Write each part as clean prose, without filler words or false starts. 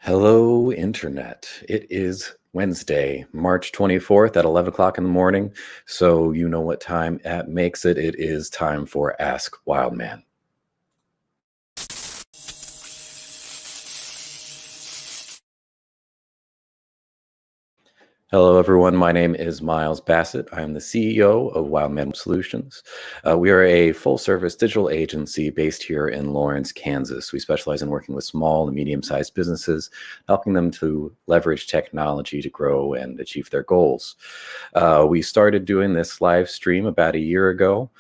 Hello, Internet. It is Wednesday, March 24th at 11 o'clock in the morning. So you know what time that makes it. It is time for Ask Wildman. Hello, everyone. My name is Miles Bassett. I am the CEO of Wildman Solutions. We are a full-service digital agency based here in Lawrence, Kansas. We specialize in working with small and medium-sized businesses, helping them to leverage technology to grow and achieve their goals. We started doing this live stream about a year ago.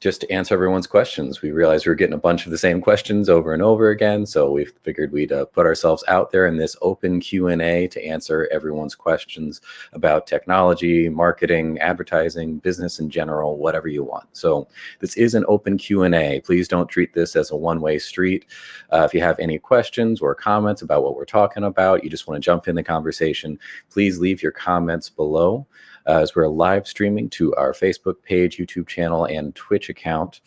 Just to answer everyone's questions. We realized we were getting a bunch of the same questions over and over again, so we figured we'd put ourselves out there in this open Q&A to answer everyone's questions about technology, marketing, advertising, business in general, whatever you want. So this is an open Q&A. Please don't treat this as a one-way street. If you have any questions or comments about what we're talking about, you just want to jump in the conversation, please leave your comments below. As we're live streaming to our Facebook page, YouTube channel, and Twitch account.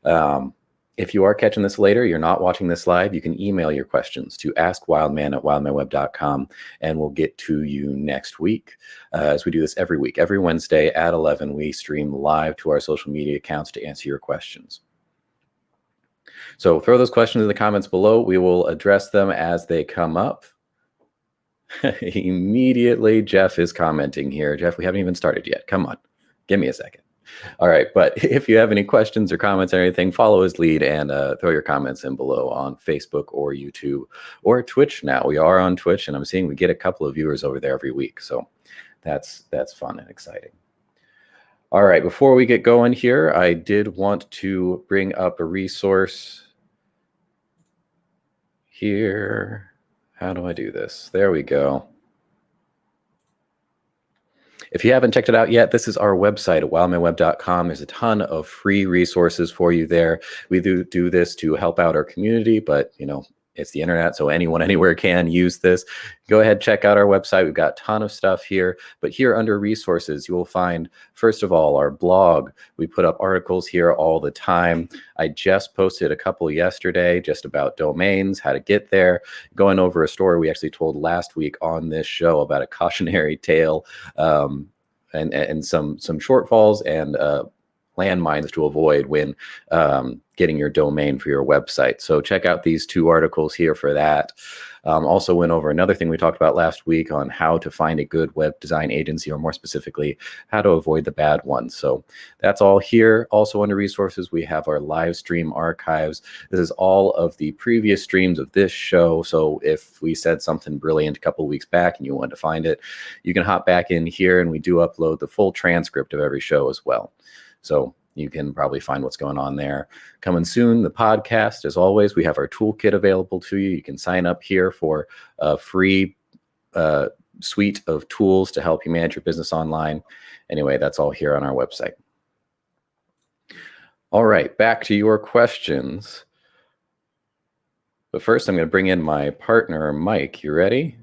If you are catching this later, you're not watching this live, you can email your questions to askwildman@wildmanweb.com, and we'll get to you next week. As we do this every week, every Wednesday at 11, we stream live to our social media accounts to answer your questions. So throw those questions in the comments below. We will address them as they come up. Immediately, Jeff is commenting here. Jeff, we haven't even started yet. Come on, give me a second. All right, but if you have any questions or comments or anything, follow his lead and throw your comments in below on Facebook or YouTube or Twitch now. We are on Twitch, and I'm seeing we get a couple of viewers over there every week, so that's fun and exciting. All right, before we get going here, I did want to bring up a resource here. How do I do this? There we go. If you haven't checked it out yet, this is our website at wildmanweb.com. There's a ton of free resources for you there. We do this to help out our community, but you know, it's the internet, so anyone anywhere can use this. Go ahead, check out our website. We've got a ton of stuff here, but here under resources, you will find, first of all, our blog. We put up articles here all the time. I just posted a couple yesterday just about domains, how to get there, going over a story we actually told last week on this show about a cautionary tale and some shortfalls and landmines to avoid when getting your domain for your website. So check out these two articles here for that. Also went over another thing we talked about last week on how to find a good web design agency, or more specifically, how to avoid the bad ones. So that's all here. Also under resources, we have our live stream archives. This is all of the previous streams of this show. So if we said something brilliant a couple weeks back and you want to find it, you can hop back in here, and we do upload the full transcript of every show as well. So you can probably find what's going on there. Coming soon, the podcast. As always, we have our toolkit available to you. You can sign up here for a free suite of tools to help you manage your business online. Anyway, that's all here on our website. All right, back to your questions. But first, I'm going to bring in my partner, Mike. You ready?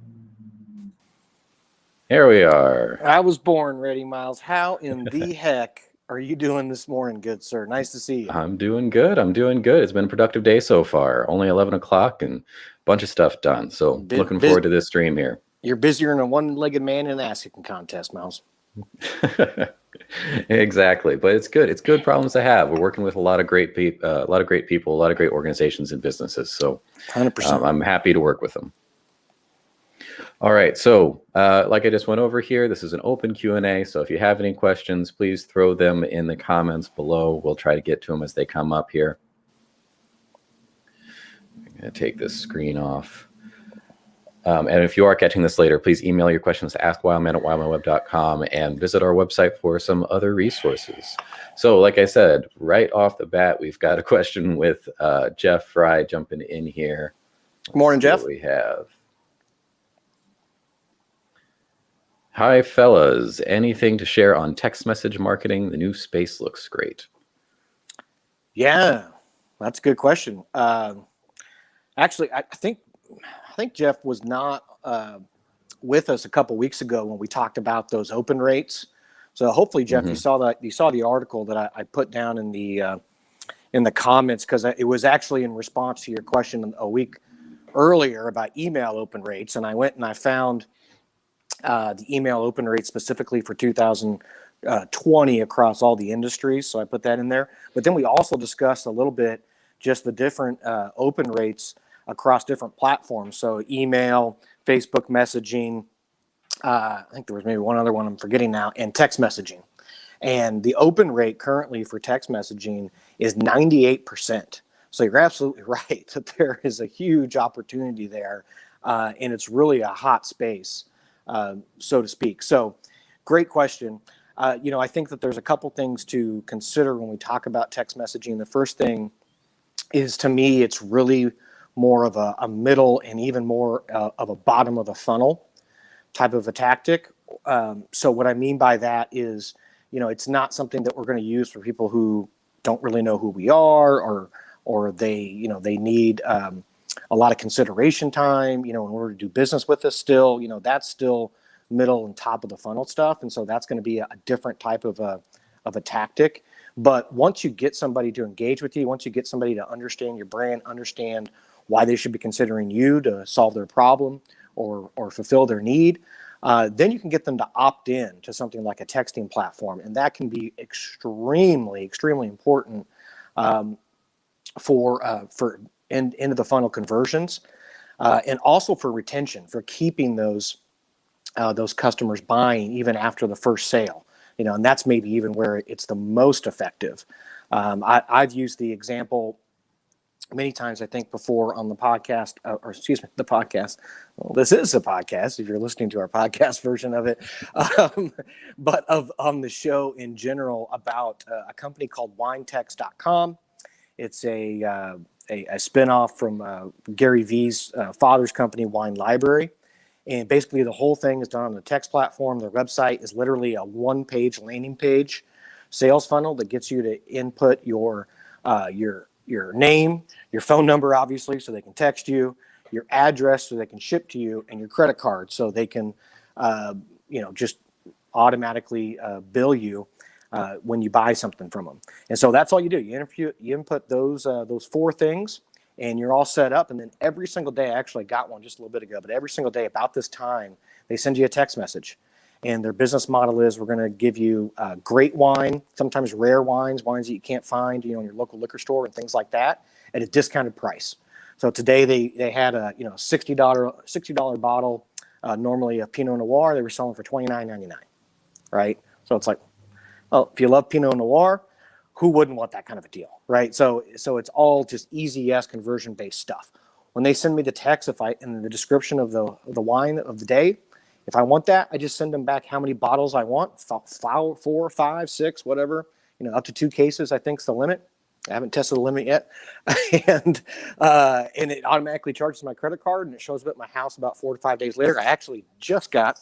Here we are. I was born ready, Miles. How in the heck are you doing this morning, good sir? Nice to see you. I'm doing good. It's been a productive day so far. Only 11 o'clock and a bunch of stuff done. So looking forward to this stream here. You're busier than a one-legged man in an ass-kicking contest, Miles. Exactly, but it's good. It's good problems to have. We're working with a lot of great people, a lot of great organizations and businesses. So 100%. I'm happy to work with them. All right, so like I just went over here, this is an open Q&A, so if you have any questions, please throw them in the comments below. We'll try to get to them as they come up here. I'm going to take this screen off. And if you are catching this later, please email your questions to askwildman@wildmanweb.com and visit our website for some other resources. So like I said, right off the bat, we've got a question with Jeff Fry jumping in here. Good morning, Jeff. What we have. Hi, fellas. Anything to share on text message marketing? The new space looks great. Yeah, that's a good question. Actually, I think Jeff was not with us a couple weeks ago when we talked about those open rates. So hopefully, Jeff, you saw the article that I put down in the comments, because it was actually in response to your question a week earlier about email open rates, and I went and I found the email open rate specifically for 2020 across all the industries. So I put that in there. But then we also discussed a little bit just the different open rates across different platforms. So email, Facebook messaging, I think there was maybe one other one I'm forgetting now, and text messaging. And the open rate currently for text messaging is 98%. So you're absolutely right that there is a huge opportunity there, and it's really a hot space, so to speak. So great question. I think that there's a couple things to consider when we talk about text messaging. The first thing is, to me, it's really more of a middle and even more of a bottom of the funnel type of a tactic. So what I mean by that is, it's not something that we're going to use for people who don't really know who we are, or they, they need a lot of consideration time, in order to do business with us still. That's still middle and top of the funnel stuff. And so that's going to be a different type of a tactic. But once you get somebody to engage with you, once you get somebody to understand your brand, understand why they should be considering you to solve their problem or fulfill their need, then you can get them to opt in to something like a texting platform. And that can be extremely, extremely important for into the funnel conversions, and also for retention, for keeping those customers buying even after the first sale. And that's maybe even where it's the most effective. I've used the example many times, I think, before on the podcast, the podcast. Well, this is a podcast if you're listening to our podcast version of it, but on the show in general about a company called winetext.com. It's a spinoff from Gary Vee's father's company, Wine Library. And basically the whole thing is done on the text platform. Their website is literally a one-page landing page sales funnel that gets you to input your name, your phone number, obviously, so they can text you, your address so they can ship to you, and your credit card so they can, just automatically bill you when you buy something from them. And so that's all you do. You input those four things, and you're all set up. And then every single day, I actually got one just a little bit ago, but every single day about this time, they send you a text message. And their business model is, we're going to give you great wine, sometimes rare wines that you can't find, in your local liquor store and things like that, at a discounted price. So today they had a $60 bottle, normally a Pinot Noir. They were selling for $29.99, right? So it's like, well, if you love Pinot Noir, who wouldn't want that kind of a deal, right? So it's all just easy, yes, conversion-based stuff. When they send me the text, in the description of the wine of the day, if I want that, I just send them back how many bottles I want, 4, 5, 6, whatever, up to 2 cases, I think is the limit. I haven't tested the limit yet. and it automatically charges my credit card, and it shows up at my house about 4 to 5 days later. I actually just got,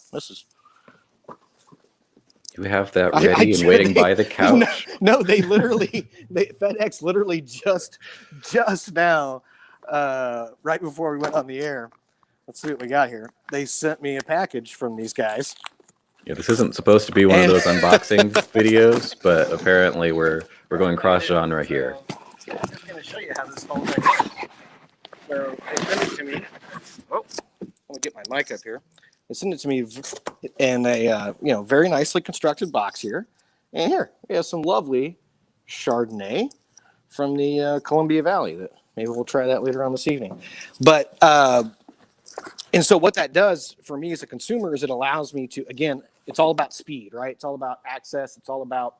You have that ready and waiting by the couch? No, FedEx literally just now, right before we went on the air. Let's see what we got here. They sent me a package from these guys. Yeah, this isn't supposed to be one of those unboxing videos, but apparently we're going cross genre here. I'm just going to show you how this whole thing works. So they sent it to me. Oh, let me get my mic up here. They sent it to me in a very nicely constructed box here. And here we have some lovely Chardonnay from the Columbia Valley. That maybe we'll try that later on this evening. But and so what that does for me as a consumer is it allows me to, again, it's all about speed, right? It's all about access. It's all about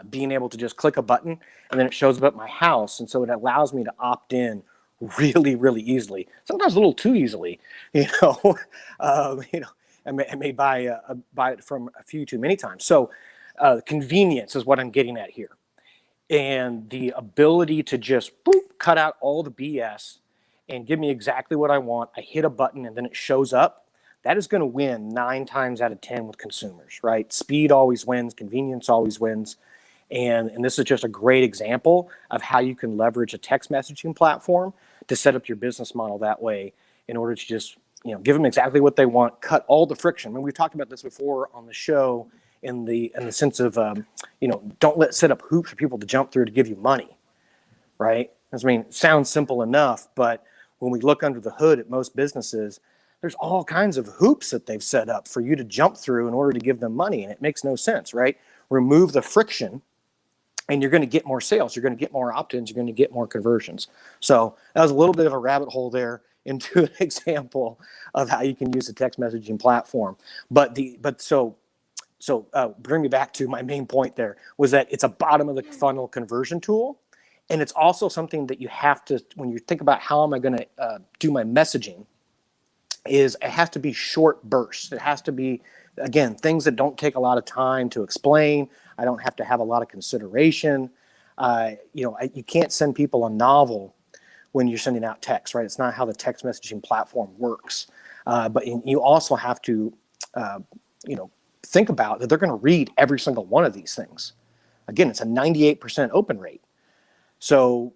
being able to just click a button and then it shows up at my house. And so it allows me to opt in really, really easily. Sometimes a little too easily, I may buy it from a few too many times. So convenience is what I'm getting at here. And the ability to just cut out all the BS and give me exactly what I want. I hit a button and then it shows up. That is going to win 9 times out of 10 with consumers, right? Speed always wins. Convenience always wins. And this is just a great example of how you can leverage a text messaging platform to set up your business model that way in order to just, give them exactly what they want, cut all the friction. I mean, we've talked about this before on the show in the sense of, don't set up hoops for people to jump through to give you money, right? I mean, it sounds simple enough, but when we look under the hood at most businesses, there's all kinds of hoops that they've set up for you to jump through in order to give them money. And it makes no sense, right? Remove the friction and you're going to get more sales. You're going to get more opt-ins. You're going to get more conversions. So that was a little bit of a rabbit hole there into an example of how you can use the text messaging platform. So bring me back to my main point there was that it's a bottom of the funnel conversion tool. And it's also something that you have to, when you think about how am I going to do my messaging, is it has to be short bursts. It has to be, again, things that don't take a lot of time to explain. I don't have to have a lot of consideration. You can't send people a novel when you're sending out text, right? It's not how the text messaging platform works. But you also have to, think about that they're going to read every single one of these things. Again, it's a 98% open rate. So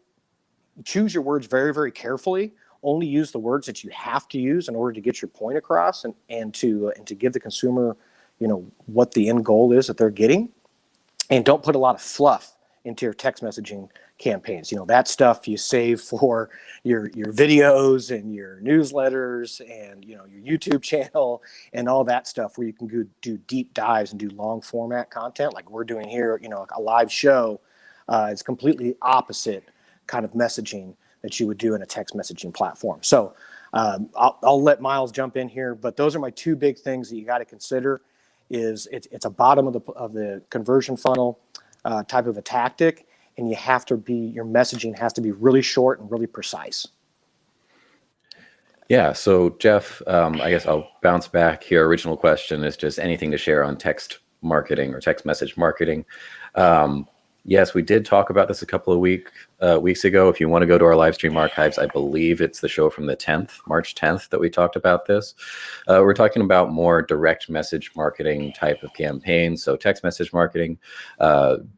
choose your words very, very carefully. Only use the words that you have to use in order to get your point across and to give the consumer, what the end goal is that they're getting. And don't put a lot of fluff into your text messaging campaigns. That stuff you save for your videos and your newsletters and your YouTube channel and all that stuff where you can go do deep dives and do long format content like we're doing here. A live show is completely opposite kind of messaging that you would do in a text messaging platform. So I'll let Miles jump in here, but those are my two big things that you got to consider. Is it's a bottom of the conversion funnel type of a tactic, and your messaging has to be really short and really precise. Yeah. So Jeff, I guess I'll bounce back here. Original question is just anything to share on text marketing or text message marketing. Yes, we did talk about this a couple of weeks ago. If you want to go to our live stream archives, I believe it's the show from the 10th, March 10th, that we talked about this. We're talking about more direct message marketing type of campaigns. So text message marketing,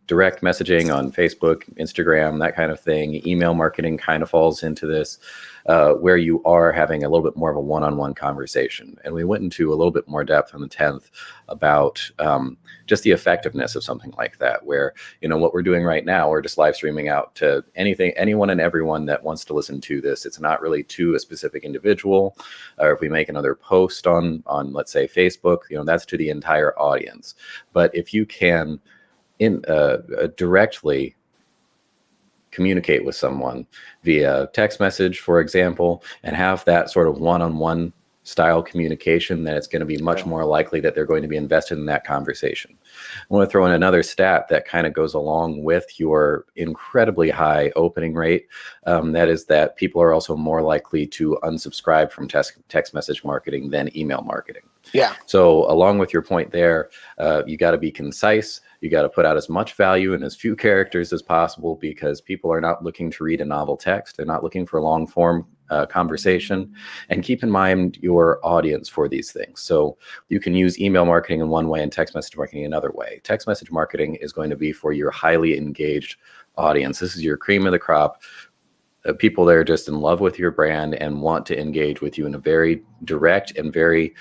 direct messaging on Facebook, Instagram, that kind of thing. Email marketing kind of falls into this, where you are having a little bit more of a one-on-one conversation. And we went into a little bit more depth on the 10th about just the effectiveness of something like that, where, what we're doing right now, we're just live streaming out to anyone and everyone that wants to listen to this. It's not really to a specific individual, or if we make another post on let's say Facebook, that's to the entire audience. But if you can directly communicate with someone via text message, for example, and have that sort of one-on-one style communication, then it's going to be much more likely that they're going to be invested in that conversation. I want to throw in another stat that kind of goes along with your incredibly high opening rate. That is that people are also more likely to unsubscribe from text message marketing than email marketing. Yeah. So along with your point there, you got to be concise. You got to put out as much value in as few characters as possible, because people are not looking to read a novel text. They're not looking for long form conversation. And keep in mind your audience for these things. So you can use email marketing in one way and text message marketing another way. Text message marketing is going to be for your highly engaged audience. This is your cream of the crop. People that are just in love with your brand and want to engage with you in a very direct and very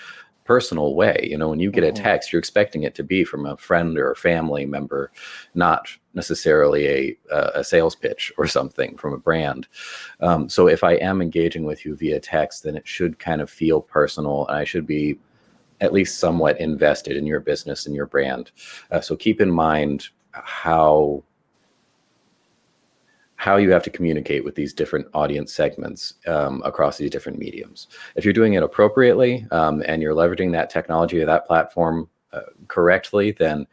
personal way. When you get a text, you're expecting it to be from a friend or a family member, not necessarily a sales pitch or something from a brand. So if I am engaging with you via text, then it should kind of feel personal, and I should be at least somewhat invested in your business and your brand. So keep in mind how you have to communicate with these different audience segments across these different mediums. If you're doing it appropriately and you're leveraging that technology or that platform correctly, then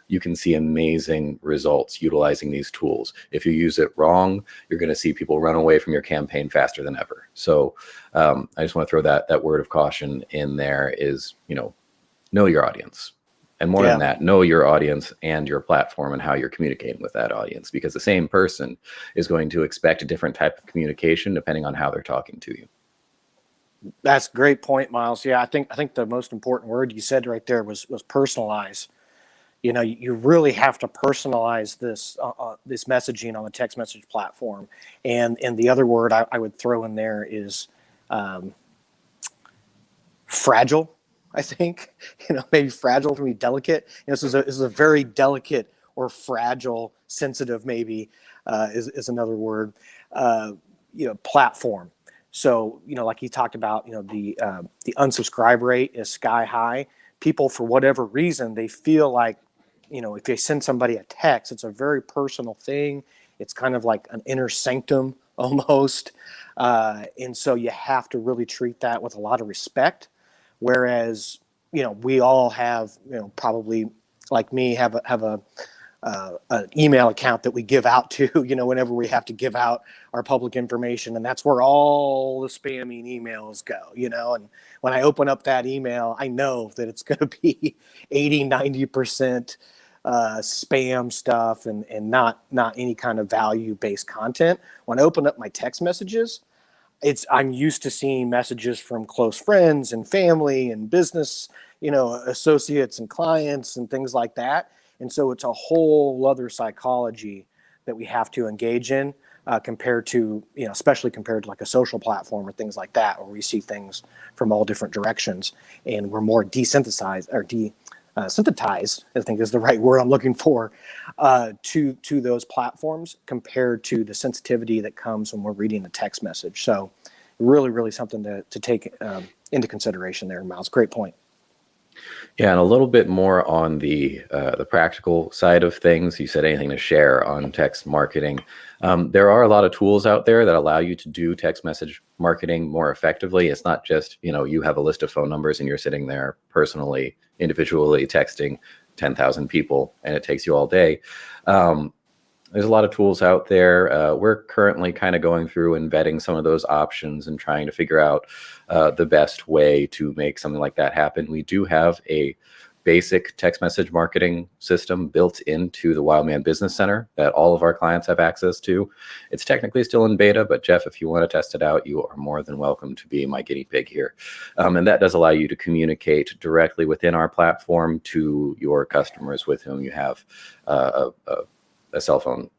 you can see amazing results utilizing these tools. If you use it wrong, you're going to see people run away from your campaign faster than ever. So I just want to throw that word of caution in there is, know your audience. And more than that, know your audience and your platform and how you're communicating with that audience, because the same person is going to expect a different type of communication depending on how they're talking to you. That's a great point, Miles. Yeah, I think the most important word you said right there was personalize. You really have to personalize this messaging on the text message platform. And the other word I would throw in there is fragile. I think, maybe fragile can be delicate. This is a very delicate or fragile, sensitive, maybe is another word, platform. So, like he talked about, the unsubscribe rate is sky high. People, for whatever reason, they feel like, if they send somebody a text, it's a very personal thing. It's kind of like an inner sanctum almost. And so you have to really treat that with a lot of respect. Whereas, we all have, probably like me, have an email account that we give out to, whenever we have to give out our public information. And that's where all the spamming emails go, and when I open up that email, I know that it's going to be 80-90% spam stuff and not any kind of value-based content. When I open up my text messages, I'm used to seeing messages from close friends and family and business, associates and clients and things like that. And so it's a whole other psychology that we have to engage in compared to, especially compared to like a social platform or things like that, where we see things from all different directions and we're more desynthesized or synthesized, I think is the right word I'm looking for, to those platforms compared to the sensitivity that comes when we're reading a text message. So really, really something to take into consideration there, Miles. Great point. Yeah, and a little bit more on the practical side of things. You said anything to share on text marketing. There are a lot of tools out there that allow you to do text message marketing more effectively. It's not just, you have a list of phone numbers and you're sitting there personally, individually texting 10,000 people and it takes you all day. There's a lot of tools out there. We're currently kind of going through and vetting some of those options and trying to figure out the best way to make something like that happen. We do have a basic text message marketing system built into the Wildman Business Center that all of our clients have access to. It's technically still in beta, but Jeff, if you want to test it out, you are more than welcome to be my guinea pig here. And that does allow you to communicate directly within our platform to your customers with whom you have a cell phone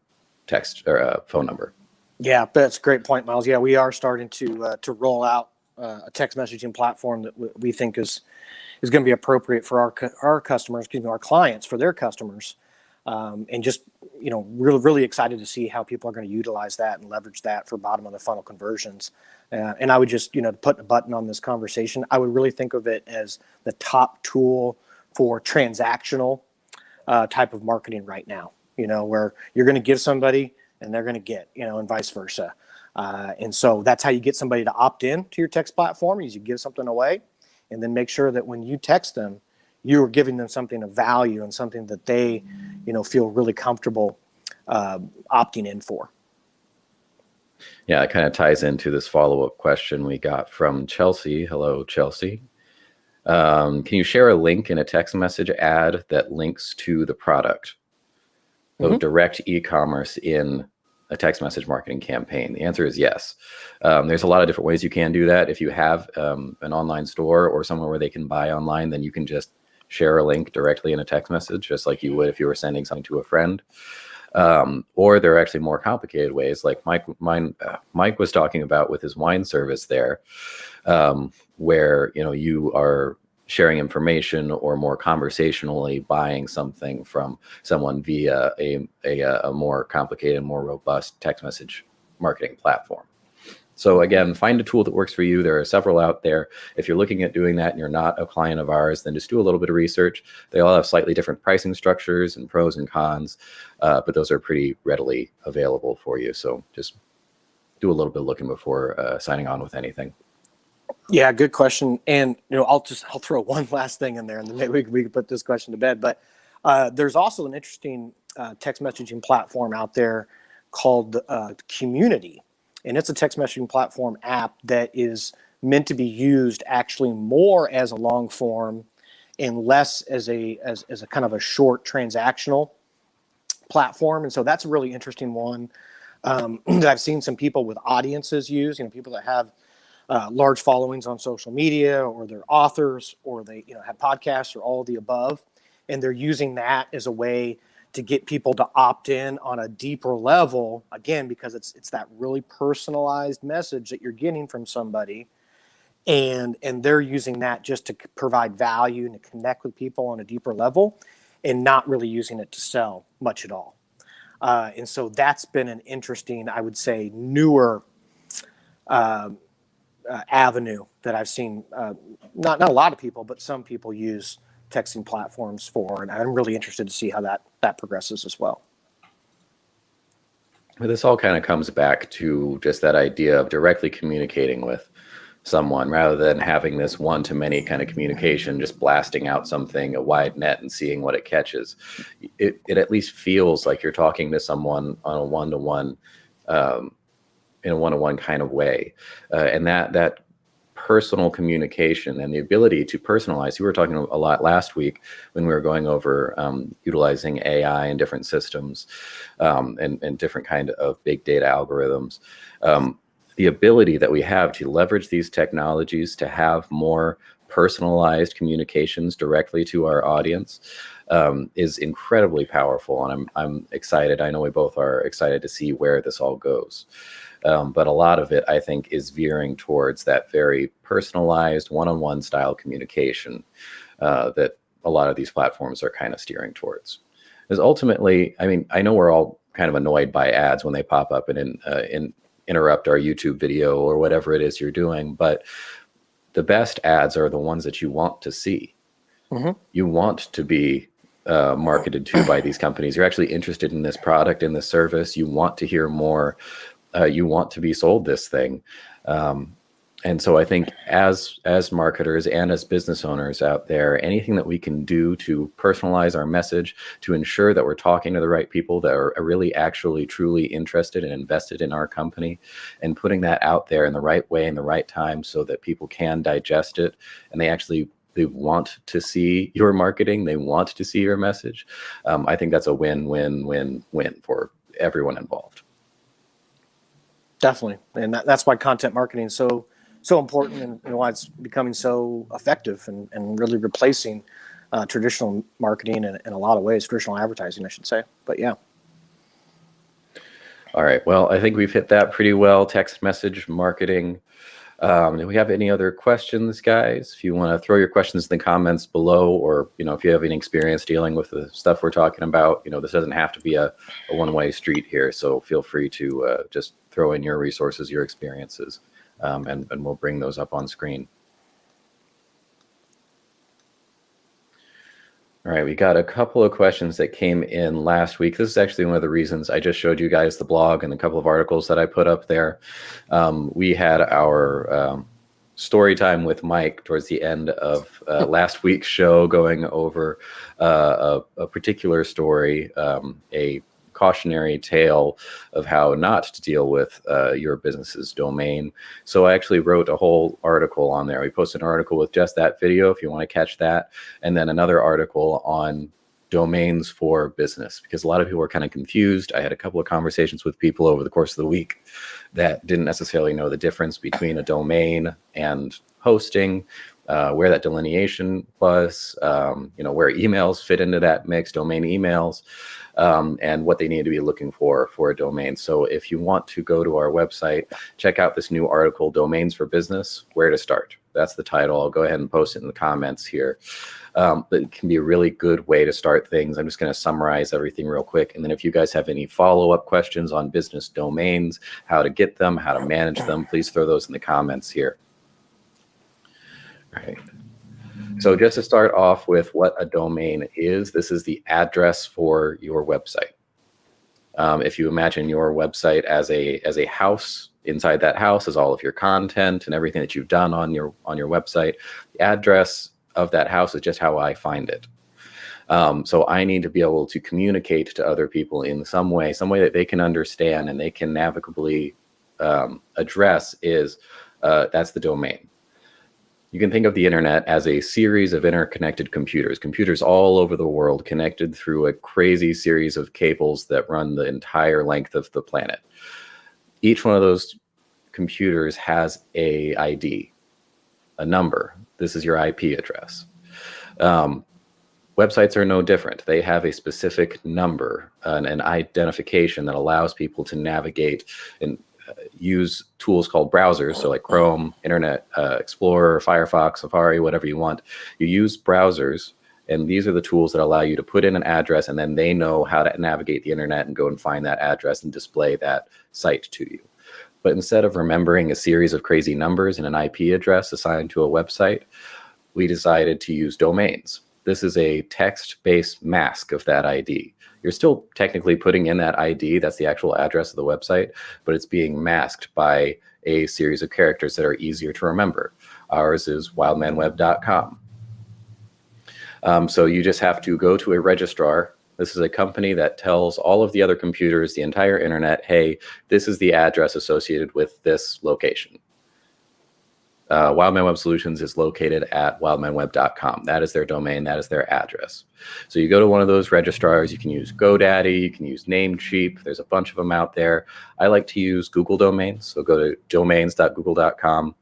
text or a phone number. Yeah, that's a great point, Miles. Yeah, we are starting to roll out a text messaging platform that we think is going to be appropriate for our customers, our clients, for their customers, and just really excited to see how people are going to utilize that and leverage that for bottom of the funnel conversions. And I would just put a button on this conversation. I would really think of it as the top tool for transactional type of marketing right now. Where you're going to give somebody and they're going to get, and vice versa. And so that's how you get somebody to opt in to your text platform, is you give something away and then make sure that when you text them, you're giving them something of value and something that they, feel really comfortable opting in for. Yeah, it kind of ties into this follow-up question we got from Chelsea. Hello, Chelsea. Can you share a link in a text message ad that links to the product? So direct e-commerce in a text message marketing campaign? The answer is yes. There's a lot of different ways you can do that. If you have an online store or somewhere where they can buy online, then you can just share a link directly in a text message, just like you would if you were sending something to a friend. Or there are actually more complicated ways, like Mike was talking about with his wine service there, where you are sharing information or more conversationally buying something from someone via a more complicated, more robust text message marketing platform. So again, find a tool that works for you. There are several out there. If you're looking at doing that and you're not a client of ours, then just do a little bit of research. They all have slightly different pricing structures and pros and cons, but those are pretty readily available for you. So just do a little bit of looking before signing on with anything. Yeah, good question. And I'll throw one last thing in there, and then maybe we can put this question to bed. But there's also an interesting text messaging platform out there called Community, and it's a text messaging platform app that is meant to be used actually more as a long form and less as a kind of a short transactional platform. And so that's a really interesting one that I've seen some people with audiences use. People that have large followings on social media, or they're authors, or they have podcasts, or all of the above, and they're using that as a way to get people to opt in on a deeper level, again, because it's that really personalized message that you're getting from somebody, and they're using that just to provide value and to connect with people on a deeper level, and not really using it to sell much at all. And so that's been an interesting, I would say, newer avenue that I've seen. Not a lot of people, but some people use texting platforms for, and I'm really interested to see how that progresses as well. But this all kind of comes back to just that idea of directly communicating with someone rather than having this one-to-many kind of communication, just blasting out something, a wide net, and seeing what it catches. It at least feels like you're talking to someone on a one-to-one, in a one-to-one kind of way, and that personal communication and the ability to personalize. We were talking a lot last week when we were going over utilizing AI in different systems, and different kind of big data algorithms. The ability that we have to leverage these technologies to have more personalized communications directly to our audience is incredibly powerful, and I'm excited. I know we both are excited to see where this all goes. But a lot of it, I think, is veering towards that very personalized, one-on-one style communication that a lot of these platforms are kind of steering towards. Because ultimately, I mean, I know we're all kind of annoyed by ads when they pop up and interrupt our YouTube video or whatever it is you're doing, but the best ads are the ones that you want to see. Mm-hmm. You want to be marketed to by these companies. You're actually interested in this product, in this service. You want to hear more. You want to be sold this thing. And so I think as marketers and as business owners out there, anything that we can do to personalize our message, to ensure that we're talking to the right people that are really actually truly interested and invested in our company, and putting that out there in the right way, in the right time, so that people can digest it and they want to see your marketing, they want to see your message. I think that's a win-win-win-win for everyone involved. Definitely. And that's why content marketing is so important, and why it's becoming so effective and really replacing traditional marketing in a lot of ways, traditional advertising, I should say. But yeah. All right. Well, I think we've hit that pretty well. Text message marketing. Do we have any other questions, guys? If you want to throw your questions in the comments below, or, if you have any experience dealing with the stuff we're talking about, this doesn't have to be a one-way street here. So feel free to just throw in your resources, your experiences, and we'll bring those up on screen. All right, we got a couple of questions that came in last week. This is actually one of the reasons I just showed you guys the blog and a couple of articles that I put up there. We had our story time with Mike towards the end of last week's show, going over a particular story, a cautionary tale of how not to deal with your business's domain. So I actually wrote a whole article on there. We posted an article with just that video if you want to catch that, and then another article on domains for business, because a lot of people were kind of confused. I had a couple of conversations with people over the course of the week that didn't necessarily know the difference between a domain and hosting, where that delineation was, where emails fit into that mix, domain emails, and what they need to be looking for a domain. So if you want to go to our website, check out this new article, Domains for Business, Where to Start. That's the title. I'll go ahead and post it in the comments here. But it can be a really good way to start things. I'm just going to summarize everything real quick. And then if you guys have any follow-up questions on business domains, how to get them, how to manage them, please throw those in the comments here. All right. So just to start off with what a domain is, this is the address for your website. If you imagine your website as a house, inside that house is all of your content and everything that you've done on your website. The address of that house is just how I find it. So I need to be able to communicate to other people in some way that they can understand and they can navigably address is that's the domain. You can think of the internet as a series of interconnected computers all over the world, connected through a crazy series of cables that run the entire length of the planet. Each one of those computers has a ID, a number. This is your IP address. Websites are no different. They have a specific number, an identification that allows people to navigate and use tools called browsers. So like Chrome, Internet Explorer, Firefox, Safari, whatever you want. You use browsers, and these are the tools that allow you to put in an address, and then they know how to navigate the internet and go and find that address and display that site to you. But instead of remembering a series of crazy numbers and an IP address assigned to a website, we decided to use domains. This is a text-based mask of that ID. You're still technically putting in that ID, that's the actual address of the website, but it's being masked by a series of characters that are easier to remember. Ours is wildmanweb.com. So you just have to go to a registrar. This is a company that tells all of the other computers, the entire internet, hey, this is the address associated with this location. Wildman Web Solutions is located at wildmanweb.com. That is their domain. That is their address. So you go to one of those registrars. You can use GoDaddy. You can use Namecheap. There's a bunch of them out there. I like to use Google domains. So go to domains.google.com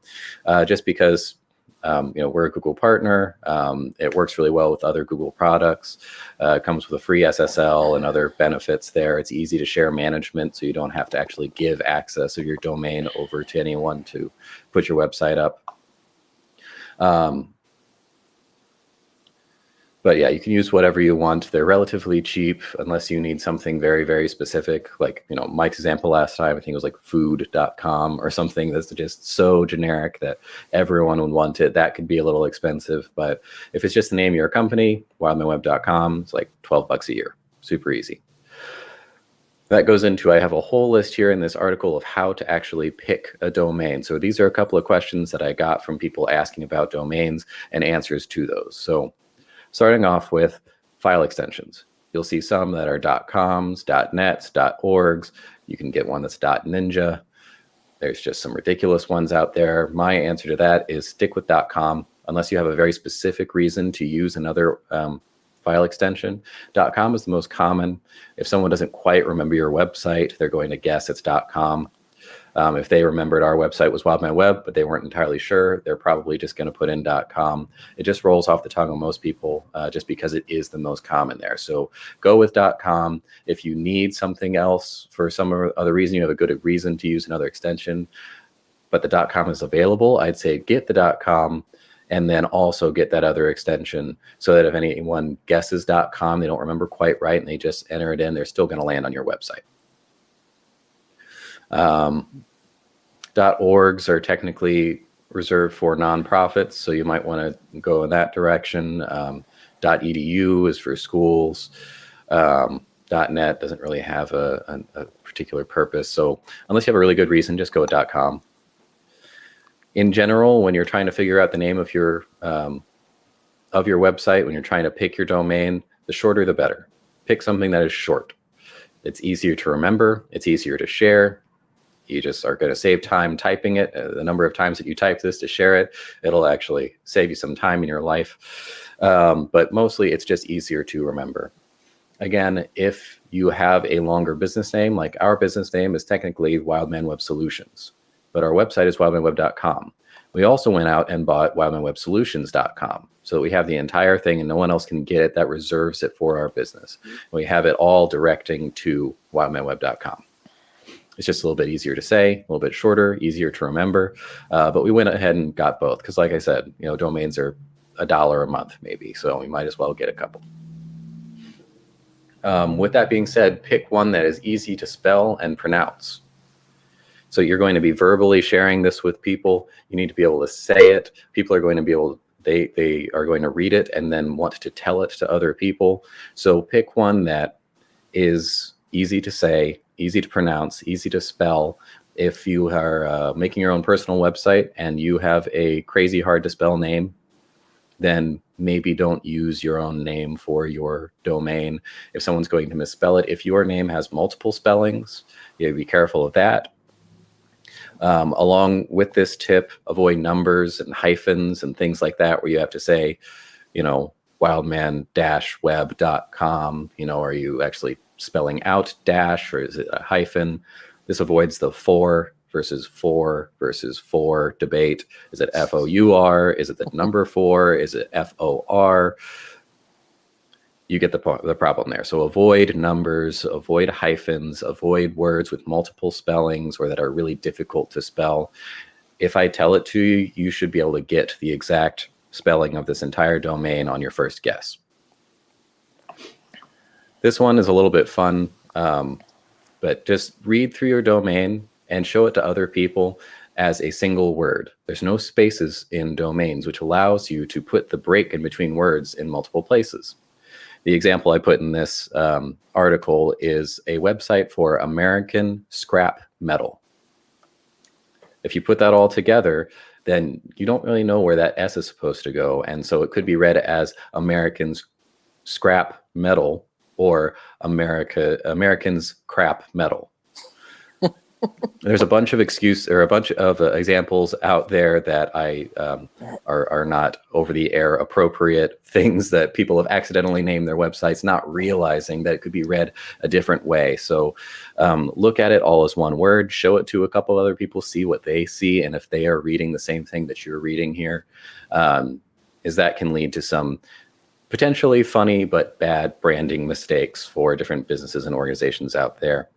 just because we're a Google partner. It works really well with other Google products. It comes with a free SSL and other benefits there. It's easy to share management, so you don't have to actually give access of your domain over to anyone to put your website up. But yeah, you can use whatever you want. They're relatively cheap unless you need something very, very specific. Like, Mike's example last time, I think it was like food.com or something that's just so generic that everyone would want it. That could be a little expensive. But if it's just the name of your company, wildmanweb.com, it's like $12 a year. Super easy. That goes into, I have a whole list here in this article of how to actually pick a domain. So these are a couple of questions that I got from people asking about domains and answers to those. So starting off with file extensions. You'll see some that are .coms, .nets, .orgs. You can get one that's .ninja. There's just some ridiculous ones out there. My answer to that is stick with .com unless you have a very specific reason to use another file extension. .com is the most common. If someone doesn't quite remember your website, they're going to guess it's .com. If they remembered our website was Wildman Web, but they weren't entirely sure, they're probably just going to put in .com. It just rolls off the tongue of most people just because it is the most common there. So go with .com. If you need something else for some other reason, you have a good reason to use another extension, but the .com is available, I'd say get the .com and then also get that other extension so that if anyone guesses .com, they don't remember quite right, and they just enter it in, they're still going to land on your website. .orgs are technically reserved for nonprofits, so you might want to go in that direction. .edu is for schools. .net doesn't really have a particular purpose, so unless you have a really good reason, just go with .com. In general, when you're trying to figure out the name of your website, when you're trying to pick your domain, the shorter the better. Pick something that is short. It's easier to remember. It's easier to share. You just are going to save time typing it. The number of times that you type this to share it, it'll actually save you some time in your life. But mostly it's just easier to remember. Again, if you have a longer business name, like our business name is technically Wildman Web Solutions, but our website is wildmanweb.com. We also went out and bought wildmanwebsolutions.com. So we have the entire thing and no one else can get it. That reserves it for our business. We have it all directing to wildmanweb.com. It's just a little bit easier to say, a little bit shorter, easier to remember. But we went ahead and got both because, like I said, domains are $1 a month maybe, so we might as well get a couple. With that being said, pick one that is easy to spell and pronounce. So you're going to be verbally sharing this with people. You need to be able to say it. People are going to be able, they are going to read it and then want to tell it to other people. So pick one that is easy to say, easy to pronounce, easy to spell. If you are making your own personal website and you have a crazy hard to spell name, then maybe don't use your own name for your domain. If someone's going to misspell it, if your name has multiple spellings, you have to be careful of that. Along with this tip, avoid numbers and hyphens and things like that, where you have to say, wildman-web.com, are you actually spelling out dash or is it a hyphen? This avoids the four versus four debate. Is it F-O-U-R? Is it the number 4? Is it F-O-R? You get the problem there. So avoid numbers, avoid hyphens, avoid words with multiple spellings or that are really difficult to spell. If I tell it to you, you should be able to get the exact spelling of this entire domain on your first guess. This one is a little bit fun, but just read through your domain and show it to other people as a single word. There's no spaces in domains, which allows you to put the break in between words in multiple places. The example I put in this article is a website for American scrap metal. If you put that all together, then you don't really know where that S is supposed to go. And so it could be read as Americans scrap metal or Americans crap metal. There's a bunch of examples out there that are not over the air appropriate things that people have accidentally named their websites, not realizing that it could be read a different way. So look at it all as one word, show it to a couple other people, see what they see, and if they are reading the same thing that you're reading here, is that can lead to some potentially funny but bad branding mistakes for different businesses and organizations out there.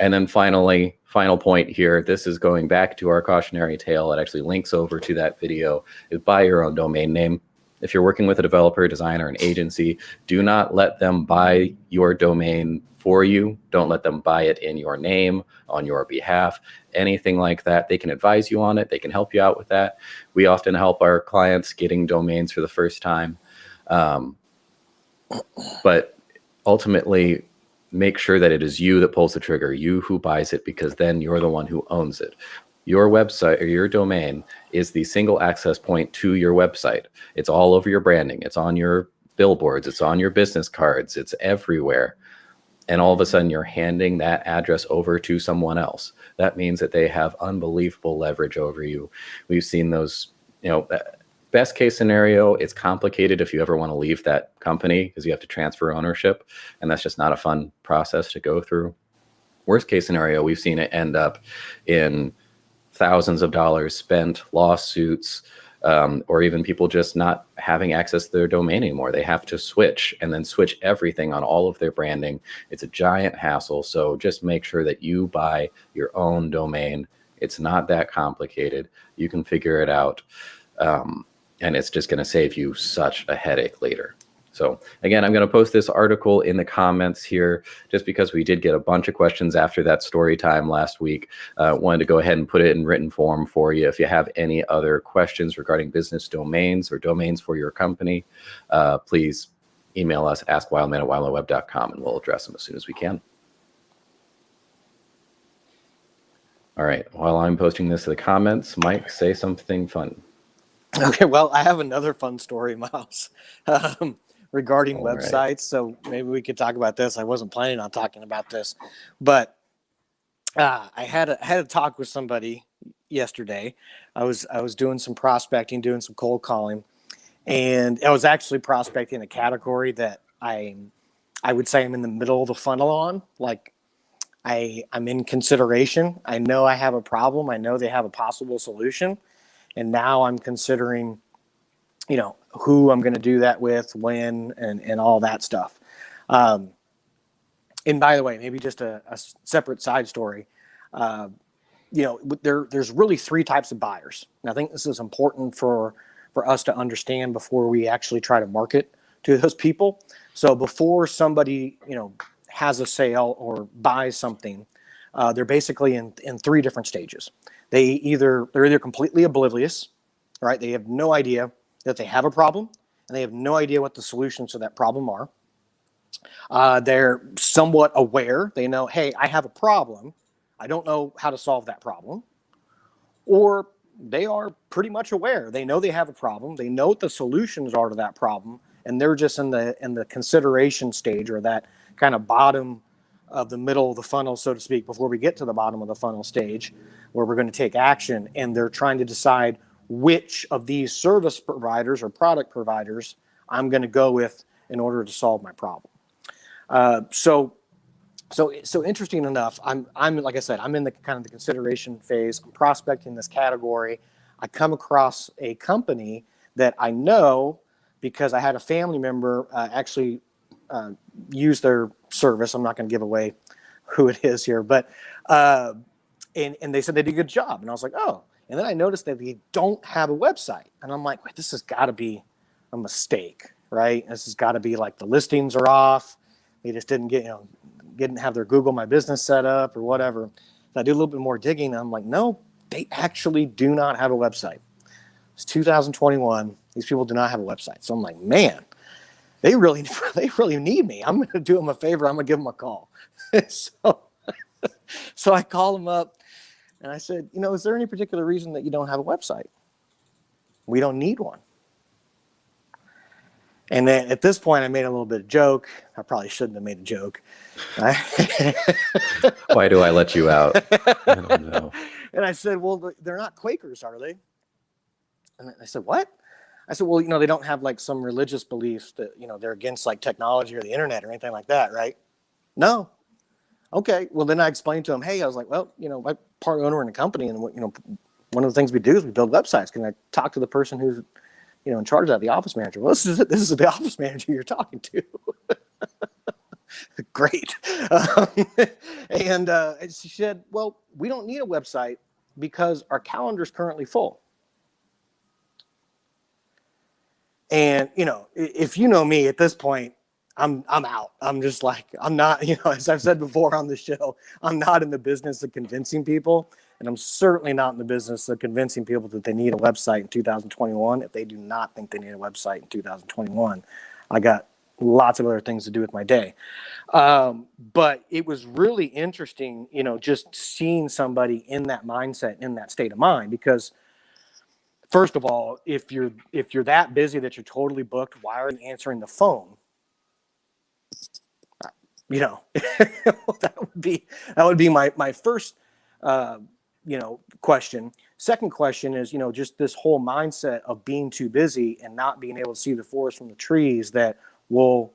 And then finally, final point here, this is going back to our cautionary tale. It actually links over to that video, is buy your own domain name. If you're working with a developer, designer, an agency, do not let them buy your domain for you. Don't let them buy it in your name, on your behalf, anything like that. They can advise you on it. They can help you out with that. We often help our clients getting domains for the first time. But ultimately, make sure that it is you that pulls the trigger, you who buys it, because then you're the one who owns it. Your website or your domain is the single access point to your website. It's all over your branding. It's on your billboards. It's on your business cards. It's everywhere. And all of a sudden you're handing that address over to someone else. That means that they have unbelievable leverage over you. We've seen those, best case scenario, it's complicated if you ever want to leave that company because you have to transfer ownership, and that's just not a fun process to go through. Worst case scenario, we've seen it end up in thousands of dollars spent, lawsuits, or even people just not having access to their domain anymore. They have to switch and then switch everything on all of their branding. It's a giant hassle. So just make sure that you buy your own domain. It's not that complicated. You can figure it out. And it's just going to save you such a headache later. So again, I'm going to post this article in the comments here just because we did get a bunch of questions after that story time last week. Wanted to go ahead and put it in written form for you. If you have any other questions regarding business domains or domains for your company, please email us, askwildman@wildmanweb.com, and we'll address them as soon as we can. All right, while I'm posting this to the comments, Mike, say something fun. Okay, well, I have another fun story, Miles, regarding websites. Right. So maybe we could talk about this. I wasn't planning on talking about this, but I had a talk with somebody yesterday. I was doing some prospecting, doing some cold calling, and I was actually prospecting a category that I would say I'm in the middle of the funnel on. Like I'm in consideration. I know I have a problem. I know they have a possible solution. And now I'm considering, who I'm going to do that with, when, and all that stuff. And by the way, maybe just a separate side story. There's really three types of buyers. And I think this is important for us to understand before we actually try to market to those people. So before somebody, has a sale or buys something, they're basically in three different stages. They're either completely oblivious, right? They have no idea that they have a problem, and they have no idea what the solutions to that problem are. They're somewhat aware. They know, hey, I have a problem. I don't know how to solve that problem. Or they are pretty much aware. They know they have a problem. They know what the solutions are to that problem, and they're just in the consideration stage, or that kind of bottom of the middle of the funnel, so to speak, before we get to the bottom of the funnel stage where we're going to take action. And they're trying to decide which of these service providers or product providers I'm going to go with in order to solve my problem. So interesting enough, I'm like I said, I'm in the kind of the consideration phase. I'm prospecting this category. I come across a company that I know because I had a family member actually use their service. I'm not going to give away who it is here, but and they said they did a good job, and I was like, oh. And then I noticed that they don't have a website, and I'm like, wait, this has got to be a mistake, right? This has got to be like the listings are off. They just didn't have their Google My Business set up or whatever. So I do a little bit more digging. And I'm like, no, they actually do not have a website. It's 2021. These people do not have a website. So I'm like, man, they really need me. I'm going to do them a favor. I'm going to give them a call. So I called them up and I said, is there any particular reason that you don't have a website? We don't need one. And then at this point, I made a little bit of joke. I probably shouldn't have made a joke. Why do I let you out? I don't know. And I said, well, they're not Quakers, are they? And I said, what? I said, well, they don't have like some religious beliefs that, they're against like technology or the internet or anything like that, right? No. Okay. Well, then I explained to him, hey, I was like, well, I'm part owner in a company, and one of the things we do is we build websites. Can I talk to the person who's in charge of that, the office manager? Well, this is the office manager you're talking to. Great. And she said, well, we don't need a website because our calendar is currently full. And, if you know me at this point, I'm out. I'm just like, I'm not, as I've said before on the show, I'm not in the business of convincing people. And I'm certainly not in the business of convincing people that they need a website in 2021 if they do not think they need a website in 2021. I got lots of other things to do with my day. But it was really interesting, just seeing somebody in that mindset, in that state of mind, because first of all, if you're that busy that you're totally booked, why are you answering the phone? That would be my first question. Second question is, just this whole mindset of being too busy and not being able to see the forest from the trees, that, well,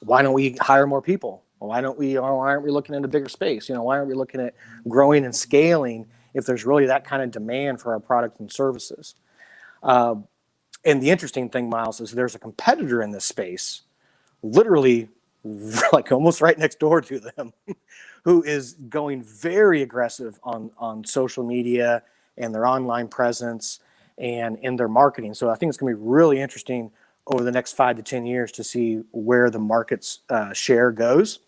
why don't we hire more people? Why aren't we looking at a bigger space? Why aren't we looking at growing and scaling if there's really that kind of demand for our products and services? And the interesting thing, Miles, is there's a competitor in this space, literally like almost right next door to them, who is going very aggressive on social media and their online presence and in their marketing. So I think it's going to be really interesting over the next 5 to 10 years to see where the market's share goes,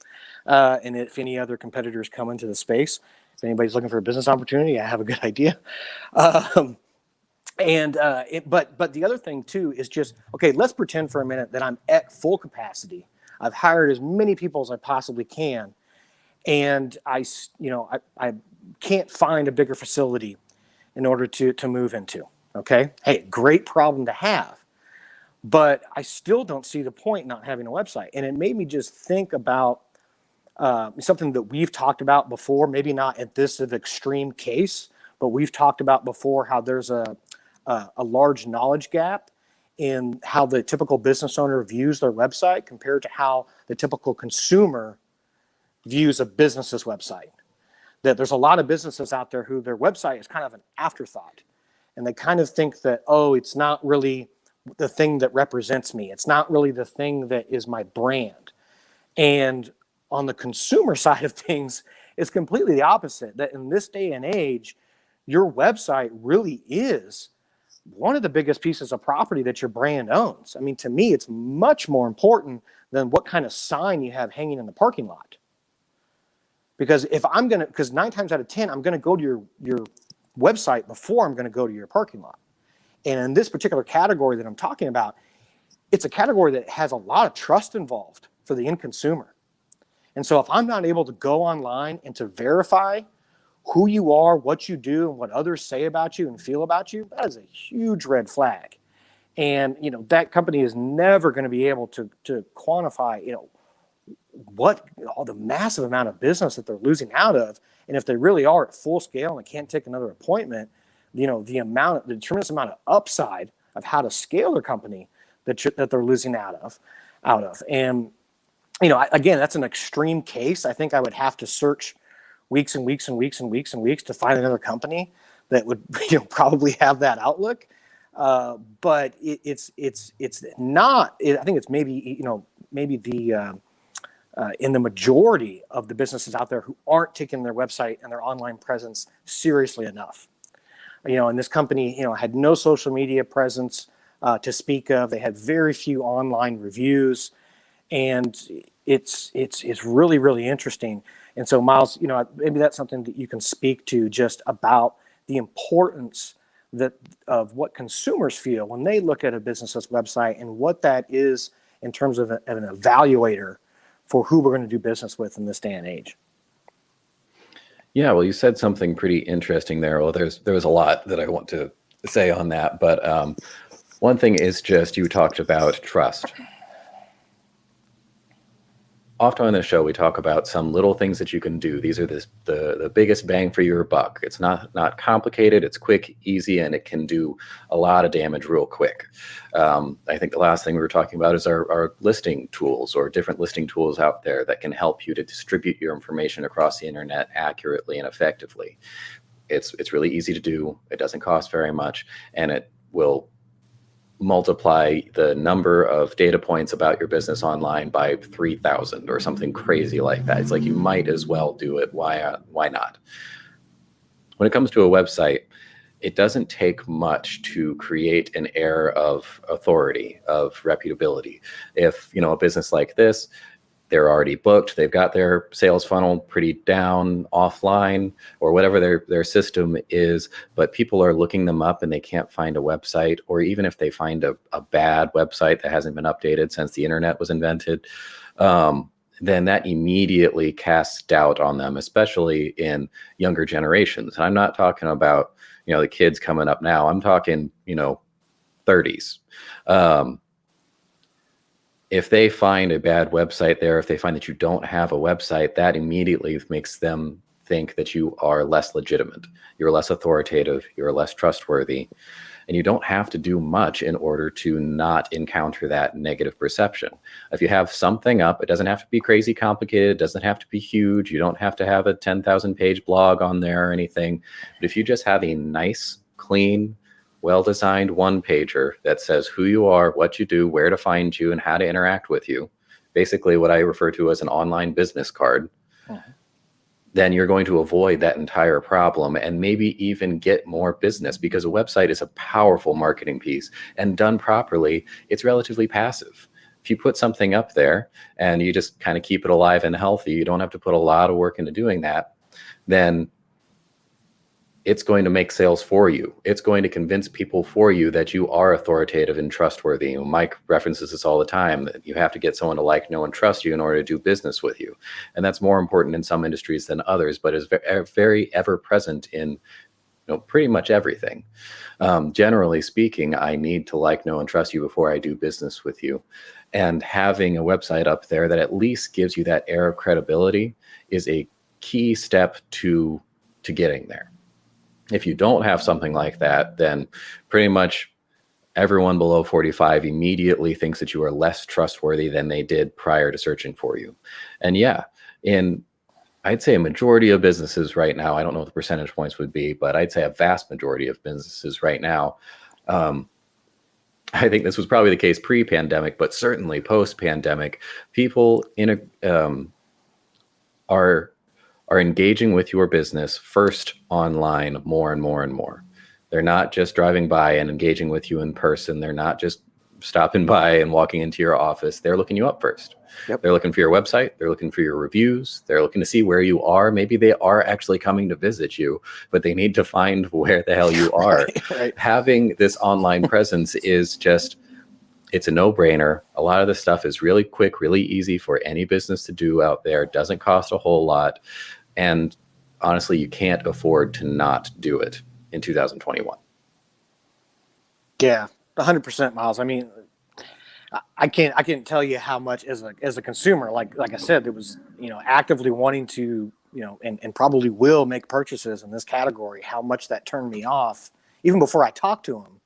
and if any other competitors come into the space. If anybody's looking for a business opportunity, I have a good idea. But the other thing too is just, okay, let's pretend for a minute that I'm at full capacity. I've hired as many people as I possibly can, and I can't find a bigger facility in order to move into. Okay, hey, great problem to have, but I still don't see the point not having a website. And it made me just think about something that we've talked about before, maybe not at this extreme case, but we've talked about before how there's a large knowledge gap in how the typical business owner views their website compared to how the typical consumer views a business's website. That there's a lot of businesses out there who their website is kind of an afterthought. And they kind of think that, oh, it's not really the thing that represents me. It's not really the thing that is my brand. And on the consumer side of things, it's completely the opposite. That in this day and age, your website really is one of the biggest pieces of property that your brand owns. I mean, to me, it's much more important than what kind of sign you have hanging in the parking lot. Because because 9 times out of 10, I'm going to go to your website before I'm going to go to your parking lot. And in this particular category that I'm talking about, it's a category that has a lot of trust involved for the end consumer. And so if I'm not able to go online and to verify who you are, what you do, and what others say about you and feel about you, that is a huge red flag. And, that company is never going to be able to quantify, what all the massive amount of business that they're losing out of. And if they really are at full scale and can't take another appointment, the tremendous amount of upside of how to scale their company that they're losing out of. And, again, that's an extreme case. I think I would have to search weeks and weeks and weeks and weeks and weeks to find another company that would probably have that outlook. But it's not. I think it's maybe in the majority of the businesses out there who aren't taking their website and their online presence seriously enough. And this company had no social media presence to speak of. They had very few online reviews, and it's really, really interesting. And so, Miles, maybe that's something that you can speak to, just about the importance of what consumers feel when they look at a business's website, and what that is in terms of an evaluator for who we're going to do business with in this day and age. Yeah, well, you said something pretty interesting there. Well, there was a lot that I want to say on that, but one thing is just, you talked about trust. Often on the show, we talk about some little things that you can do. These are the biggest bang for your buck. It's not complicated. It's quick, easy, and it can do a lot of damage real quick. I think the last thing we were talking about is our listing tools, or different listing tools out there that can help you to distribute your information across the internet accurately and effectively. It's really easy to do. It doesn't cost very much, and it will multiply the number of data points about your business online by 3,000 or something crazy like that. It's like, you might as well do it. Why not? When it comes to a website, it doesn't take much to create an air of authority, of reputability. If, a business like this, they're already booked, they've got their sales funnel pretty down offline, or whatever their system is, but people are looking them up and they can't find a website, or even if they find a bad website that hasn't been updated since the internet was invented, then that immediately casts doubt on them, especially in younger generations. And I'm not talking about, the kids coming up now. I'm talking, 30s. If they find a bad website there, if they find that you don't have a website, that immediately makes them think that you are less legitimate, you're less authoritative, you're less trustworthy, and you don't have to do much in order to not encounter that negative perception. If you have something up, it doesn't have to be crazy complicated, it doesn't have to be huge, you don't have to have a 10,000 page blog on there or anything, but if you just have a nice, clean, well-designed one-pager that says who you are, what you do, where to find you, and how to interact with you, basically what I refer to as an online business card, then you're going to avoid that entire problem, and maybe even get more business, because a website is a powerful marketing piece, and done properly, it's relatively passive. If you put something up there and you just kind of keep it alive and healthy, you don't have to put a lot of work into doing that, then it's going to make sales for you. It's going to convince people for you that you are authoritative and trustworthy. Mike references this all the time, that you have to get someone to like, know, and trust you in order to do business with you. And that's more important in some industries than others, but is very ever present in pretty much everything. Generally speaking, I need to like, know, and trust you before I do business with you. And having a website up there that at least gives you that air of credibility is a key step to getting there. If you don't have something like that, then pretty much everyone below 45 immediately thinks that you are less trustworthy than they did prior to searching for you. And yeah, I'd say a majority of businesses right now, I don't know what the percentage points would be, but I'd say a vast majority of businesses right now, I think this was probably the case pre-pandemic, but certainly post-pandemic, people are engaging with your business first online more and more and more. They're not just driving by and engaging with you in person. They're not just stopping by and walking into your office. They're looking you up first. Yep. They're looking for your website. They're looking for your reviews. They're looking to see where you are. Maybe they are actually coming to visit you, but they need to find where the hell you are. Right. Having this online presence is just, it's a no-brainer. A lot of this stuff is really quick, really easy for any business to do out there. It doesn't cost a whole lot. And honestly, you can't afford to not do it in 2021. Yeah, 100%, Miles. I mean, I can't tell you how much as a consumer, like I said, there was, actively wanting to, and probably will make purchases in this category, how much that turned me off, even before I talked to them,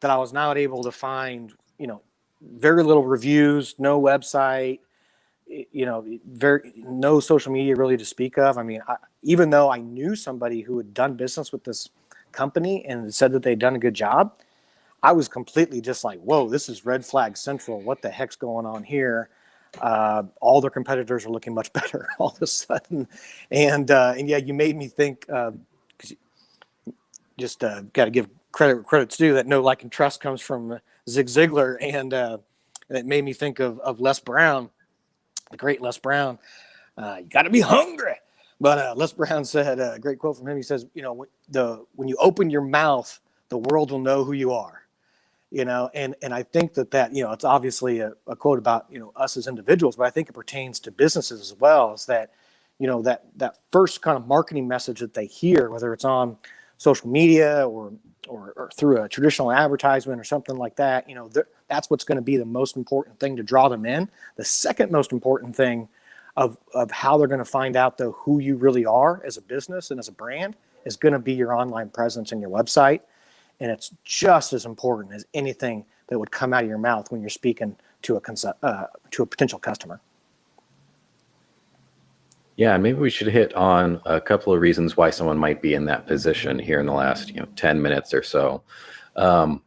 that I was not able to find, very little reviews, no website, no social media really to speak of. I mean, even though I knew somebody who had done business with this company and said that they'd done a good job, I was completely just like, whoa, this is red flag central. What the heck's going on here? All their competitors are looking much better all of a sudden. And yeah, you made me think, because just got to give credit's due, that no like and trust comes from Zig Ziglar. And it made me think of Les Brown, the great Les Brown. You got to be hungry. But Les Brown said, a great quote from him. He says, when you open your mouth, the world will know who you are. And I think that it's obviously a quote about us as individuals, but I think it pertains to businesses as well. Is that that first kind of marketing message that they hear, whether it's on social media or through a traditional advertisement or something like that, that's what's going to be the most important thing to draw them in. The second most important thing of how they're going to find out though who you really are as a business and as a brand is going to be your online presence and your website. And it's just as important as anything that would come out of your mouth when you're speaking to a potential customer. Yeah, and maybe we should hit on a couple of reasons why someone might be in that position here in the last 10 minutes or so. So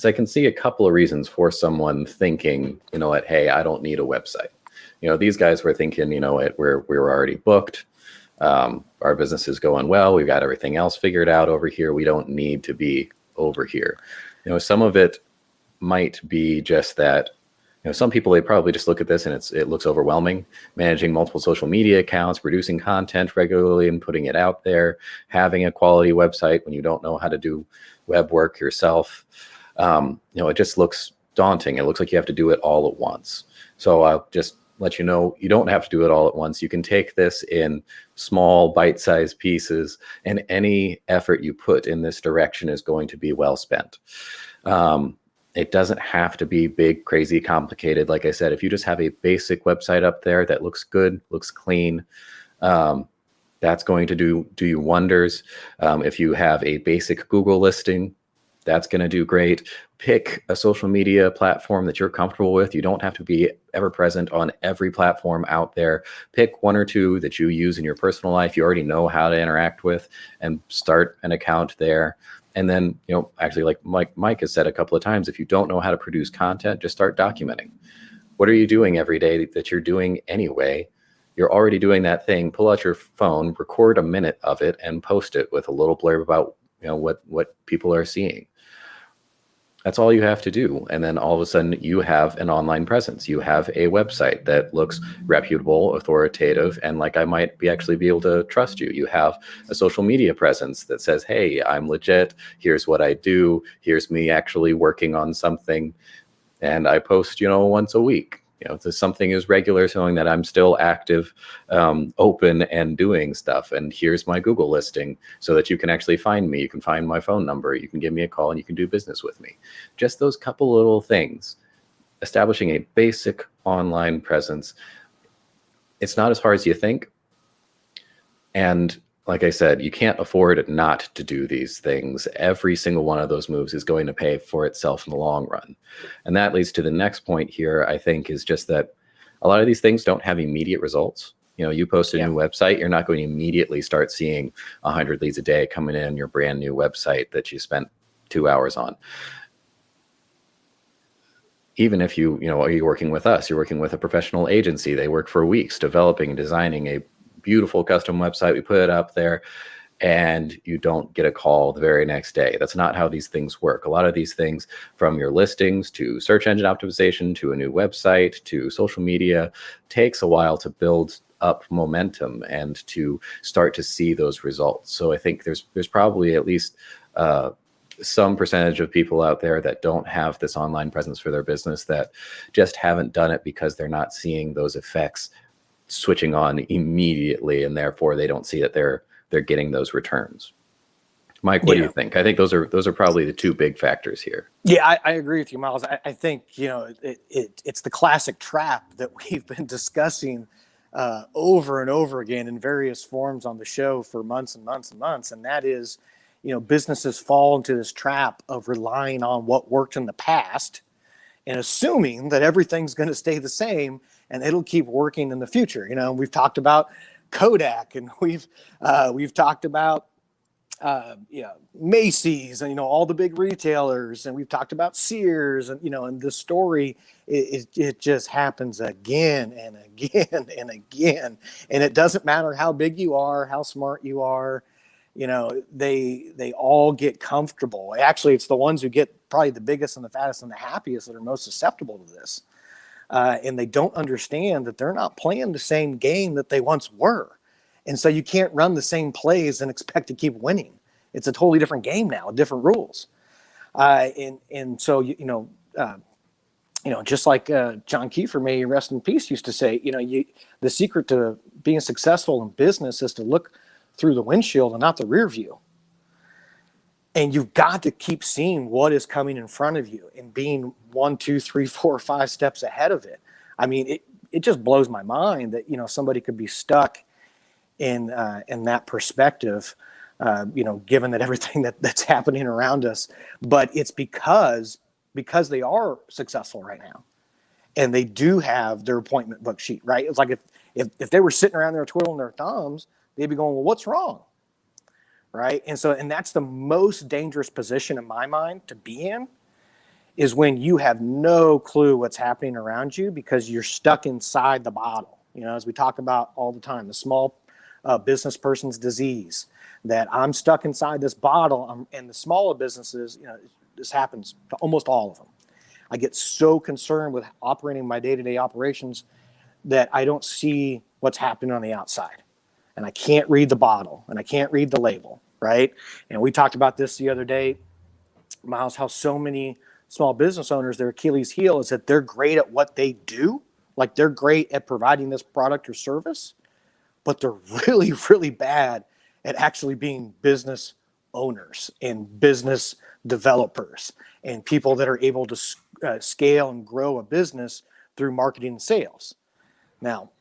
I can see a couple of reasons for someone thinking, hey, I don't need a website. These guys were thinking, we were already booked. Our business is going well. We've got everything else figured out over here. We don't need to be over here. Some of it might be just that, some people, they probably just look at this and it looks overwhelming, managing multiple social media accounts, producing content regularly and putting it out there, having a quality website when you don't know how to do web work yourself. It just looks daunting. It looks like you have to do it all at once. So I'll just let you know, you don't have to do it all at once. You can take this in small bite-sized pieces, and any effort you put in this direction is going to be well spent. It doesn't have to be big, crazy, complicated. Like I said, if you just have a basic website up there that looks good, looks clean, that's going to do you wonders. If you have a basic Google listing, that's going to do great. Pick a social media platform that you're comfortable with. You don't have to be ever present on every platform out there. Pick one or two that you use in your personal life you already know how to interact with, and start an account there. And then, actually, like Mike has said a couple of times, if you don't know how to produce content, just start documenting. What are you doing every day that you're doing anyway? You're already doing that thing. Pull out your phone, record a minute of it, and post it with a little blurb about what people are seeing. That's all you have to do. And then all of a sudden you have an online presence. You have a website that looks reputable, authoritative, and like I might actually be able to trust you. You have a social media presence that says, hey, I'm legit. Here's what I do. Here's me actually working on something. And I post, once a week. So something is regular, showing that I'm still active, open, and doing stuff. And here's my Google listing so that you can actually find me. You can find my phone number. You can give me a call and you can do business with me. Just those couple little things. Establishing a basic online presence. It's not as hard as you think. And like I said, you can't afford not to do these things. Every single one of those moves is going to pay for itself in the long run. And that leads to the next point here, I think, is just that a lot of these things don't have immediate results. You post a new website, you're not going to immediately start seeing 100 leads a day coming in your brand new website that you spent 2 hours on. Even if you're working with us, you're working with a professional agency. They work for weeks developing and designing a beautiful custom website. We put it up there and you don't get a call the very next day. That's not how these things work. A lot of these things, from your listings to search engine optimization to a new website to social media, takes a while to build up momentum and to start to see those results. So I think there's probably at least some percentage of people out there that don't have this online presence for their business that just haven't done it because they're not seeing those effects switching on immediately, and therefore they don't see that they're getting those returns. Mike, what do you think? I think those are probably the two big factors here. Yeah, I agree with you, Miles. I think it's the classic trap that we've been discussing over and over again in various forms on the show for months and months and months, and that is, businesses fall into this trap of relying on what worked in the past and assuming that everything's going to stay the same and it'll keep working in the future. We've talked about Kodak, and we've talked about Macy's, and all the big retailers, and we've talked about Sears, and and the story it just happens again and again and again, and it doesn't matter how big you are, how smart you are. They all get comfortable. Actually, it's the ones who get probably the biggest and the fattest and the happiest that are most susceptible to this. and they don't understand that they're not playing the same game that they once were. And so you can't run the same plays and expect to keep winning. It's a totally different game now, different rules. And so, just like John Kiefer, may he rest in peace, used to say, the secret to being successful in business is to look through the windshield and not the rear view. And you've got to keep seeing what is coming in front of you and being 1, 2, 3, 4, 5 steps ahead of it. I mean, it just blows my mind that, somebody could be stuck in that perspective, given that everything that's happening around us. But it's because they are successful right now, and they do have their appointment book sheet, right? It's like if they were sitting around there twiddling their thumbs, they'd be going, well, what's wrong? Right. And that's the most dangerous position in my mind to be in, is when you have no clue what's happening around you because you're stuck inside the bottle. As we talk about all the time, the small business person's disease, that I'm stuck inside this bottle. And the smaller businesses, this happens to almost all of them. I get so concerned with operating my day-to-day operations that I don't see what's happening on the outside. And I can't read the bottle, and I can't read the label, right? And we talked about this the other day, Miles, how so many small business owners, their Achilles heel is that they're great at what they do. Like, they're great at providing this product or service, but they're really, really bad at actually being business owners and business developers and people that are able to scale and grow a business through marketing and sales. Now,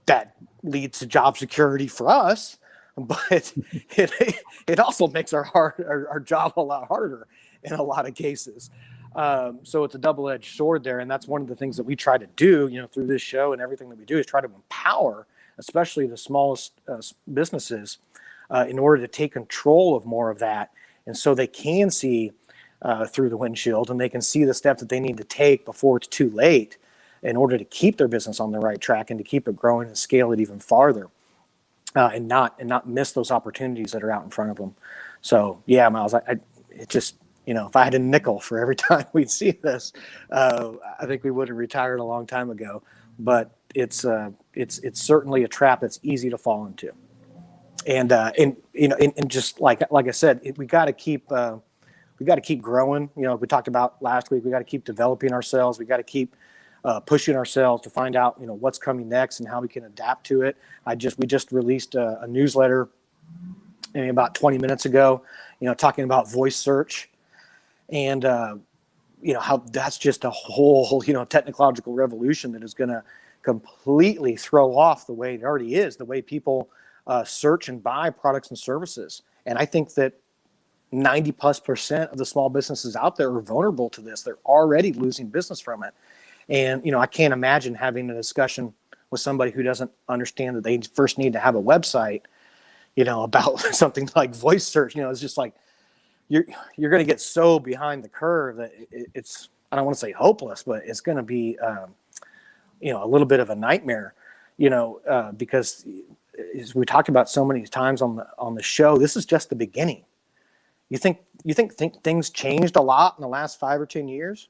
that leads to job security for us, but it also makes our job a lot harder in a lot of cases. So it's a double-edged sword there, and that's one of the things that we try to do, through this show and everything that we do, is try to empower, especially the smallest businesses, in order to take control of more of that, and so they can see through the windshield, and they can see the steps that they need to take before it's too late, in order to keep their business on the right track and to keep it growing and scale it even farther, and not miss those opportunities that are out in front of them. So yeah, Miles, it just, if I had a nickel for every time we'd see this, I think we would have retired a long time ago. But it's certainly a trap that's easy to fall into. And just like I said, we got to keep growing. We talked about last week. We got to keep developing ourselves. We got to keep pushing ourselves to find out, what's coming next and how we can adapt to it. We just released a newsletter about 20 minutes ago, talking about voice search and, how that's just a whole, technological revolution that is going to completely throw off the way it already is, the way people search and buy products and services. And I think that 90+% of the small businesses out there are vulnerable to this. They're already losing business from it. And, I can't imagine having a discussion with somebody who doesn't understand that they first need to have a website, about something like voice search. It's just like, you're going to get so behind the curve that it's, I don't want to say hopeless, but it's going to be, a little bit of a nightmare, because as we talked about so many times on the show, this is just the beginning. You think things changed a lot in the last 5 or 10 years?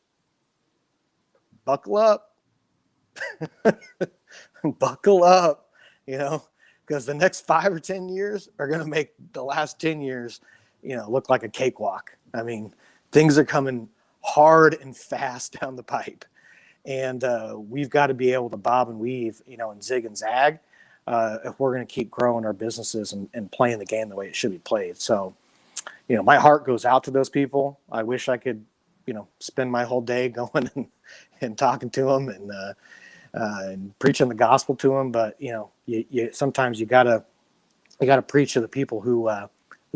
Buckle up. Buckle up, because the next 5 or 10 years are going to make the last 10 years, look like a cakewalk. I mean, things are coming hard and fast down the pipe. And we've got to be able to bob and weave, and zig and zag if we're going to keep growing our businesses and playing the game the way it should be played. So, my heart goes out to those people. I wish I could, spend my whole day going and talking to them and preaching the gospel to them. But, you sometimes you gotta preach to the people who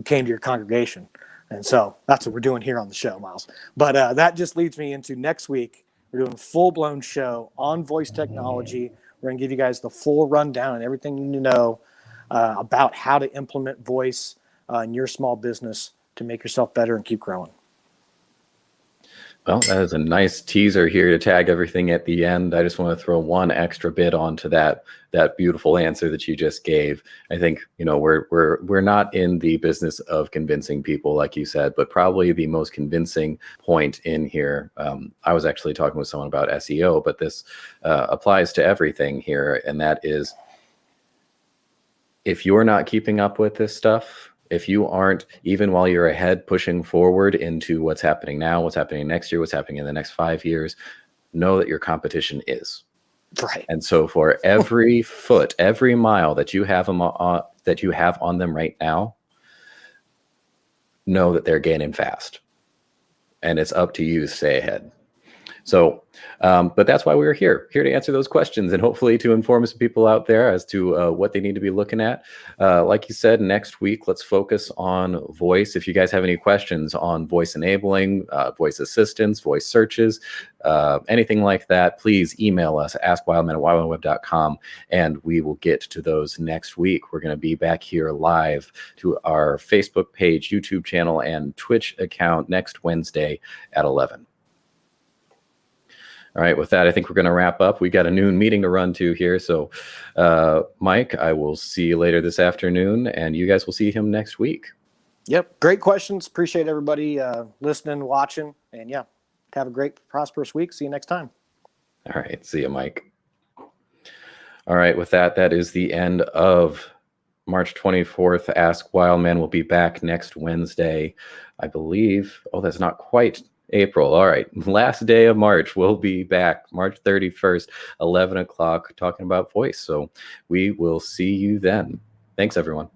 came to your congregation. And so that's what we're doing here on the show, Miles. But that just leads me into next week. We're doing a full-blown show on voice technology. We're going to give you guys the full rundown and everything you need to know about how to implement voice in your small business to make yourself better and keep growing. Well, that is a nice teaser here to tag everything at the end. I just want to throw one extra bit onto that beautiful answer that you just gave. I think, we're not in the business of convincing people, like you said, but probably the most convincing point in here. I was actually talking with someone about SEO, but this applies to everything here, and that is, if you're not keeping up with this stuff, if you aren't, even while you're ahead, pushing forward into what's happening now, what's happening next year, what's happening in the next 5 years, know that your competition is. Right. And so for every foot, every mile that you have on them right now, know that they're gaining fast. And it's up to you to stay ahead. So, but that's why we're here to answer those questions and hopefully to inform some people out there as to what they need to be looking at. Like you said, next week, let's focus on voice. If you guys have any questions on voice enabling, voice assistance, voice searches, anything like that, please email us, askwildman@wildmanweb.com, and we will get to those next week. We're going to be back here live to our Facebook page, YouTube channel, and Twitch account next Wednesday at 11. All right, with that, I think we're going to wrap up. We got a noon meeting to run to here. So, Mike, I will see you later this afternoon, and you guys will see him next week. Yep. Great questions. Appreciate everybody listening, watching, and yeah, have a great, prosperous week. See you next time. All right. See you, Mike. All right. With that, that is the end of March 24th. Ask Wildman will be back next Wednesday, I believe. Oh, that's not quite April. All right. Last day of March, we'll be back March 31st, 11 o'clock, talking about voice. So we will see you then. Thanks, everyone.